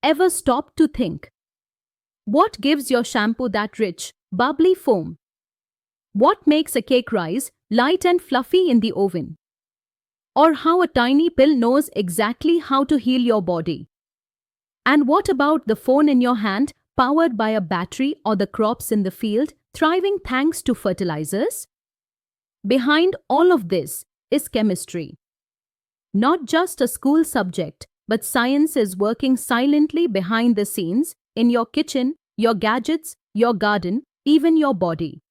Ever stopped to think? What gives your shampoo that rich, bubbly foam? What makes a cake rise light and fluffy in the oven? Or how a tiny pill knows exactly how to heal your body? And what about the phone in your hand, powered by a battery, or the crops in the field, thriving thanks to fertilizers? Behind all of this is chemistry. Not just a school subject, but science is working silently behind the scenes in your kitchen, your gadgets, your garden, even your body.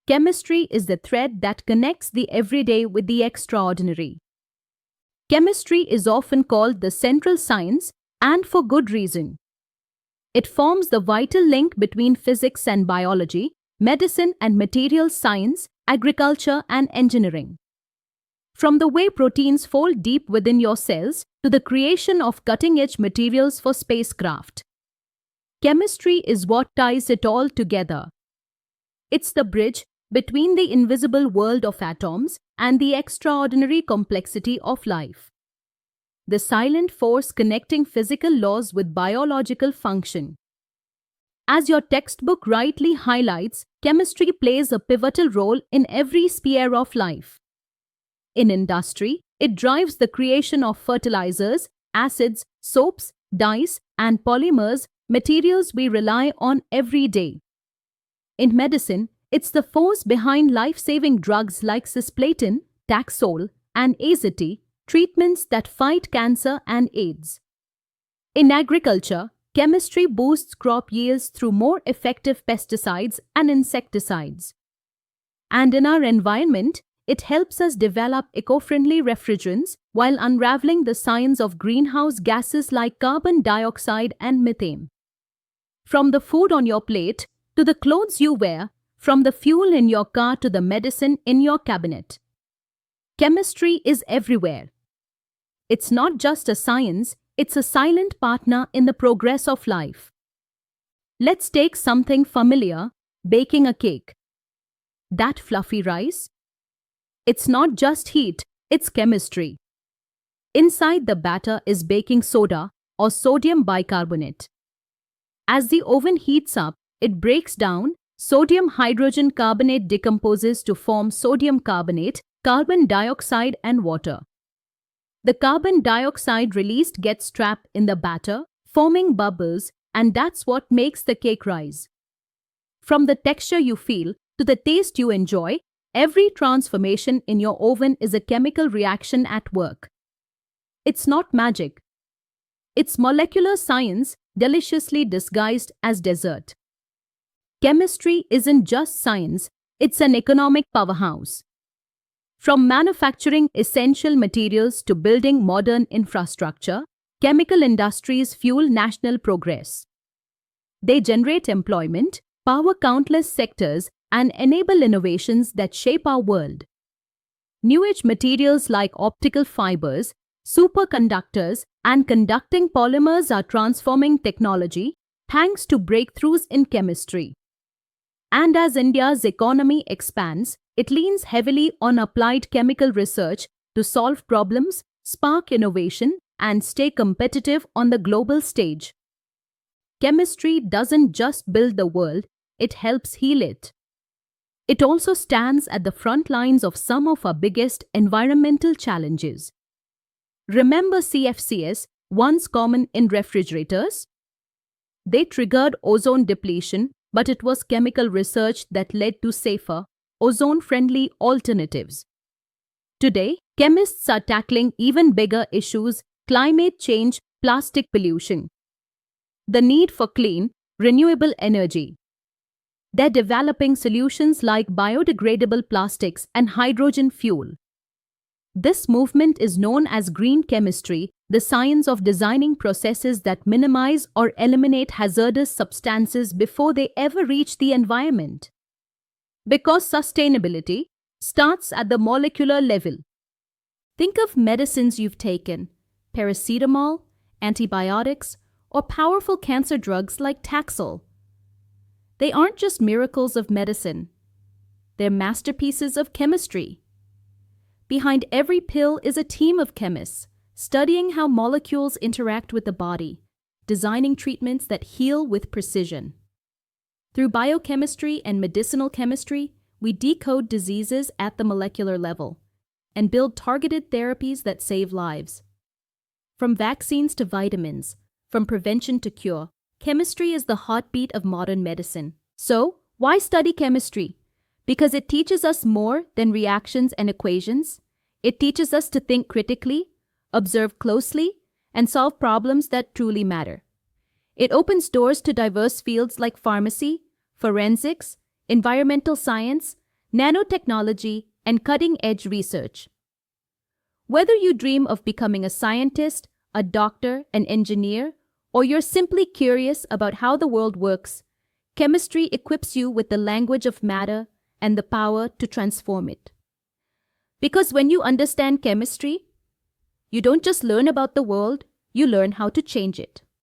Chemistry is the thread that connects the everyday with the extraordinary. Chemistry is often called the central science, and for good reason. It forms the vital link between physics and biology, medicine and materials science, agriculture and engineering. From the way proteins fold deep within your cells to the creation of cutting-edge materials for spacecraft. Chemistry is what ties it all together. It's the bridge between the invisible world of atoms and the extraordinary complexity of life. The silent force connecting physical laws with biological function. As your textbook rightly highlights, chemistry plays a pivotal role in every sphere of life. In industry, it drives the creation of fertilizers, acids, soaps, dyes, and polymers, materials we rely on every day. In medicine, it's the force behind life-saving drugs like cisplatin, Taxol, and Azeti, treatments that fight cancer and AIDS. In agriculture, chemistry boosts crop yields through more effective pesticides and insecticides. And in our environment, it helps us develop eco-friendly refrigerants while unraveling the science of greenhouse gases like carbon dioxide and methane. From the food on your plate to the clothes you wear, from the fuel in your car to the medicine in your cabinet. Chemistry is everywhere. It's not just a science, it's a silent partner in the progress of life. Let's take something familiar, baking a cake. That fluffy rice? It's not just heat, it's chemistry. Inside the batter is baking soda or sodium bicarbonate. As the oven heats up, it breaks down, sodium hydrogen carbonate decomposes to form sodium carbonate, carbon dioxide and water. The carbon dioxide released gets trapped in the batter, forming bubbles, and that's what makes the cake rise. From the texture you feel to the taste you enjoy, every transformation in your oven is a chemical reaction at work. It's not magic. It's molecular science deliciously disguised as dessert. Chemistry isn't just science, it's an economic powerhouse. From manufacturing essential materials to building modern infrastructure, chemical industries fuel national progress. They generate employment, power countless sectors, and enable innovations that shape our world. New-age materials like optical fibers, superconductors, and conducting polymers are transforming technology thanks to breakthroughs in chemistry. And as India's economy expands, it leans heavily on applied chemical research to solve problems, spark innovation, and stay competitive on the global stage. Chemistry doesn't just build the world, it helps heal it. It also stands at the front lines of some of our biggest environmental challenges. Remember CFCs, once common in refrigerators? They triggered ozone depletion, but it was chemical research that led to safer, ozone-friendly alternatives. Today, chemists are tackling even bigger issues: climate change, plastic pollution, the need for clean, renewable energy. They're developing solutions like biodegradable plastics and hydrogen fuel. This movement is known as green chemistry, the science of designing processes that minimize or eliminate hazardous substances before they ever reach the environment. Because sustainability starts at the molecular level. Think of medicines you've taken, paracetamol, antibiotics, or powerful cancer drugs like Taxol. They aren't just miracles of medicine. They're masterpieces of chemistry. Behind every pill is a team of chemists, studying how molecules interact with the body, designing treatments that heal with precision. Through biochemistry and medicinal chemistry, we decode diseases at the molecular level and build targeted therapies that save lives. From vaccines to vitamins, from prevention to cure, chemistry is the heartbeat of modern medicine. So, why study chemistry? Because it teaches us more than reactions and equations. It teaches us to think critically, observe closely, and solve problems that truly matter. It opens doors to diverse fields like pharmacy, forensics, environmental science, nanotechnology, and cutting-edge research. Whether you dream of becoming a scientist, a doctor, an engineer, or you're simply curious about how the world works, chemistry equips you with the language of matter and the power to transform it. Because when you understand chemistry, you don't just learn about the world, you learn how to change it.